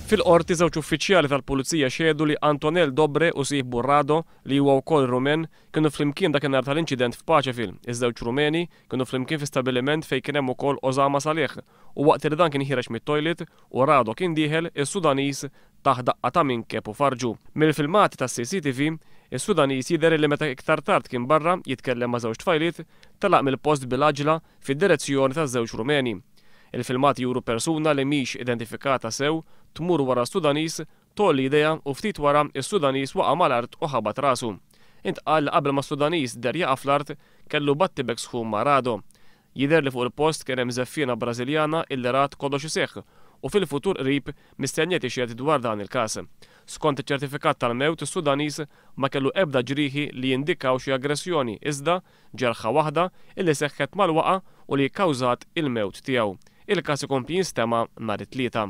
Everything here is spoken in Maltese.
Fil-qorti żewġ uffiċjali tal-Pulizija xedu li Antonell Dobre u sieħ Burrado li huwa wkoll Rumen kienu flimkien dakinhar tal-inċident f'Paċeville. Iż-żewġ Rumeni kienu flimkien fi stabbiliment fejn kien hemm ukoll Osama Saleh u waqt li dan kien ħireġ mit-tojlet u Rado kien dieħel is-Sudanis taħt daqqa ta' minkeb u farġu. Mill-filmati tas-CCTV, is-Sudanis jidher li meta iktar tard kien barra jitkellem ma' żewġ tfajliet telaq mill-post bil-aġla fid-direzzjoni taż-żewġ Rumeni. Il-filmati juru persuna li mhix identifikata sew tmur wara Sudanis tolli idea u ftit wara is-Sudanis waqa' mal-art u ħabat rasu. Intqal li qabel ma' Sudanis der jaqa' fl-art kellu battibek sħum ma' Rado. Jidher li fuq il-post kien hemm żeffiena Brażiljana illi rat kollox iseħħ u fil-futur qrib mistenniet ixjed dwar dan il-każ. Skont iċ-ċertifikat tal-mewt is-Sudanis ma kellu ebda ġrieħi li jindikaw xi aggressjoni iżda ġerħa waħda illi seħħet mal-waqa' u li kkawżat il-mewt tiegħu. Il-każ ikompli jinstema' nhar it-tlieta.